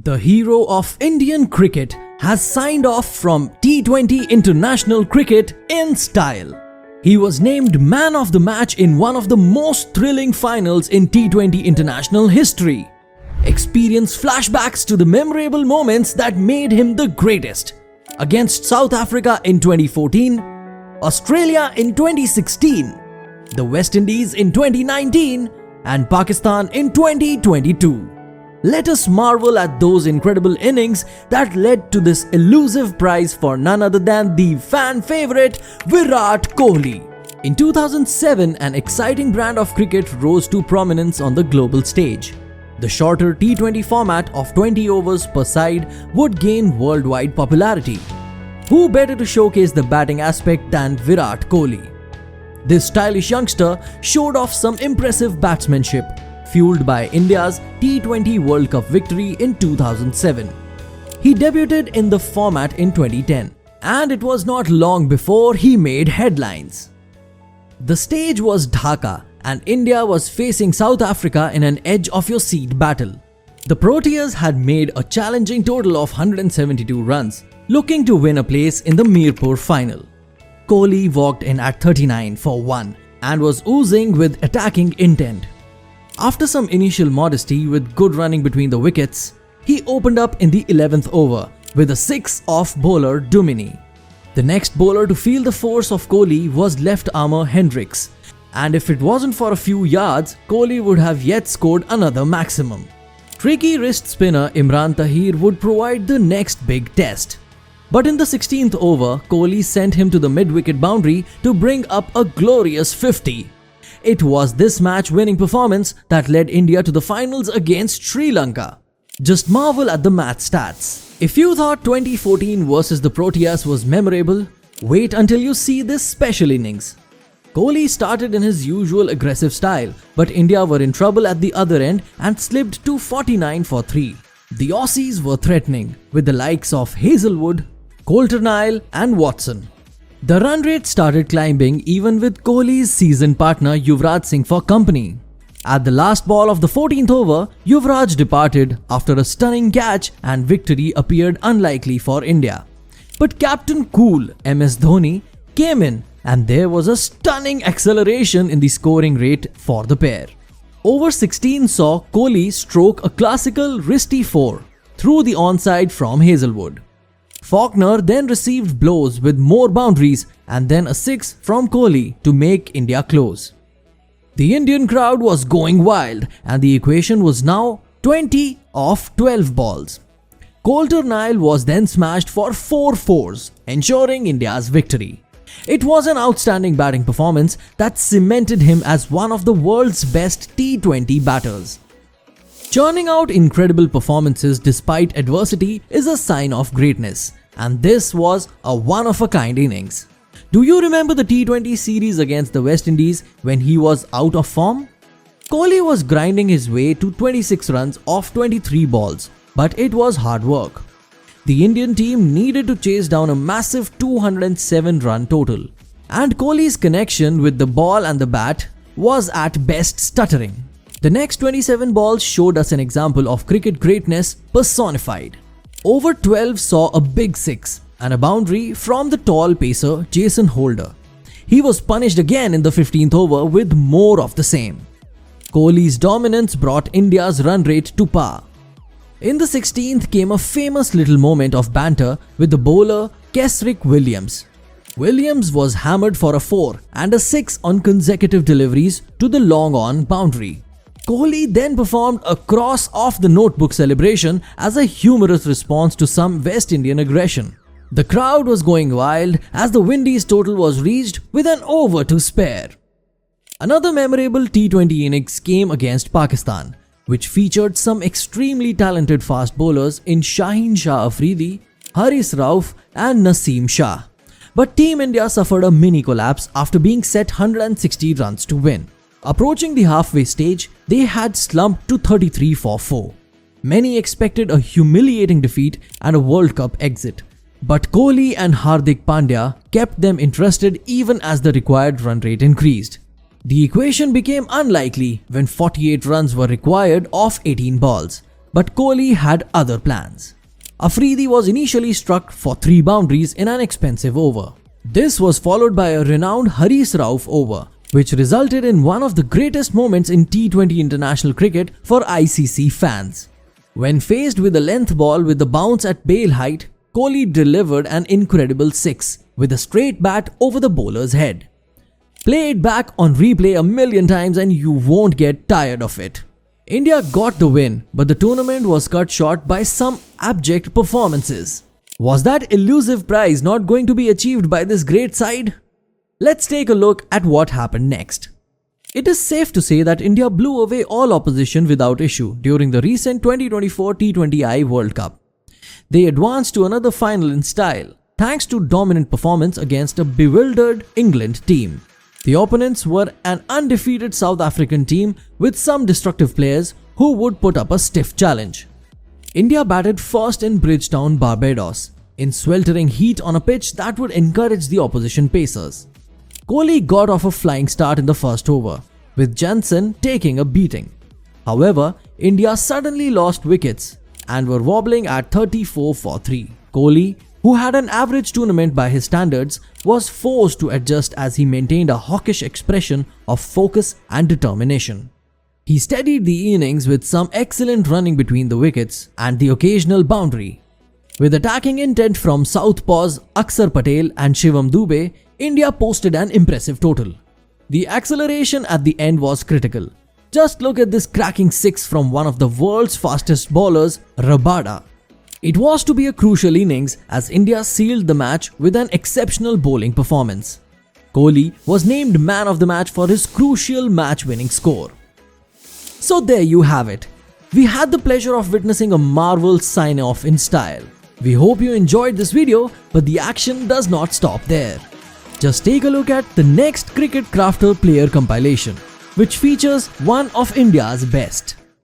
The hero of Indian cricket has signed off from T20 international cricket in style. He was named man of the match in one of the most thrilling finals in T20 international history. Experience flashbacks to the memorable moments that made him the greatest. Against South Africa in 2014, Australia in 2016, the West Indies in 2019 and Pakistan in 2022. Let us marvel at those incredible innings that led to this elusive prize for none other than the fan favorite Virat Kohli. In 2007, an exciting brand of cricket rose to prominence on the global stage. The shorter T20 format of 20 overs per side would gain worldwide popularity. Who better to showcase the batting aspect than Virat Kohli? This stylish youngster showed off some impressive batsmanship, fueled by India's T20 World Cup victory in 2007. He debuted in the format in 2010, and it was not long before he made headlines. The stage was Dhaka, and India was facing South Africa in an edge-of-your-seat battle. The Proteas had made a challenging total of 172 runs, looking to win a place in the Mirpur final. Kohli walked in at 39 for 1 and was oozing with attacking intent. After some initial modesty with good running between the wickets, he opened up in the 11th over with a 6 off bowler Dumini. The next bowler to feel the force of Kohli was left-armer Hendricks, and if it wasn't for a few yards, Kohli would have yet scored another maximum. Tricky wrist spinner Imran Tahir would provide the next big test. But in the 16th over, Kohli sent him to the mid-wicket boundary to bring up a glorious 50. It was this match-winning performance that led India to the finals against Sri Lanka. Just marvel at the math stats. If you thought 2014 versus the Proteas was memorable, wait until you see this special innings. Kohli started in his usual aggressive style, but India were in trouble at the other end and slipped to 49 for 3. The Aussies were threatening, with the likes of Hazlewood, Coulter-Nile and Watson. The run rate started climbing even with Kohli's season partner Yuvraj Singh for company. At the last ball of the 14th over, Yuvraj departed after a stunning catch and victory appeared unlikely for India. But Captain Cool MS Dhoni came in and there was a stunning acceleration in the scoring rate for the pair. Over 16 saw Kohli stroke a classical wristy 4 through the onside from Hazlewood. Faulkner then received blows with more boundaries and then a 6 from Kohli to make India close. The Indian crowd was going wild and the equation was now 20 off 12 balls. Coulter-Nile was then smashed for 4 fours, ensuring India's victory. It was an outstanding batting performance that cemented him as one of the world's best T20 batters. Churning out incredible performances despite adversity is a sign of greatness, and this was a one-of-a-kind innings. Do you remember the T20 series against the West Indies when he was out of form? Kohli was grinding his way to 26 runs off 23 balls, but it was hard work. The Indian team needed to chase down a massive 207-run total, and Kohli's connection with the ball and the bat was at best stuttering. The next 27 balls showed us an example of cricket greatness personified. Over 12 saw a big 6 and a boundary from the tall pacer Jason Holder. He was punished again in the 15th over with more of the same. Kohli's dominance brought India's run rate to par. In the 16th came a famous little moment of banter with the bowler Kesrick Williams. Williams was hammered for a 4 and a 6 on consecutive deliveries to the long-on boundary. Kohli then performed a cross off the notebook celebration as a humorous response to some West Indian aggression. The crowd was going wild as the Windies total was reached with an over to spare. Another memorable T20 innings came against Pakistan, which featured some extremely talented fast bowlers in Shaheen Shah Afridi, Haris Rauf and Naseem Shah. But Team India suffered a mini collapse after being set 160 runs to win. Approaching the halfway stage, they had slumped to 33 for 4. Many expected a humiliating defeat and a World Cup exit, but Kohli and Hardik Pandya kept them interested even as the required run rate increased. The equation became unlikely when 48 runs were required off 18 balls, But Kohli had other plans. Afridi was initially struck for 3 boundaries in an expensive over. This was followed by a renowned Haris Rauf over, which resulted in one of the greatest moments in T20 international cricket for ICC fans. When faced with a length ball with the bounce at bail height, Kohli delivered an incredible 6 with a straight bat over the bowler's head. Play it back on replay a million times and you won't get tired of it. India got the win, but the tournament was cut short by some abject performances. Was that elusive prize not going to be achieved by this great side? Let's take a look at what happened next. It is safe to say that India blew away all opposition without issue during the recent 2024 T20I World Cup. They advanced to another final in style, thanks to dominant performance against a bewildered England team. The opponents were an undefeated South African team with some destructive players who would put up a stiff challenge. India batted first in Bridgetown, Barbados, in sweltering heat on a pitch that would encourage the opposition pacers. Kohli got off a flying start in the first over, with Jansen taking a beating. However, India suddenly lost wickets and were wobbling at 34 for 3. Kohli, who had an average tournament by his standards, was forced to adjust as he maintained a hawkish expression of focus and determination. He steadied the innings with some excellent running between the wickets and the occasional boundary. With attacking intent from southpaws Akshar Patel and Shivam Dube, India posted an impressive total. The acceleration at the end was critical. Just look at this cracking 6 from one of the world's fastest bowlers, Rabada. It was to be a crucial innings as India sealed the match with an exceptional bowling performance. Kohli was named man of the match for his crucial match-winning score. So there you have it. We had the pleasure of witnessing a marvel sign-off in style. We hope you enjoyed this video, but the action does not stop there. Just take a look at the next Cricket Crafter player compilation, which features one of India's best.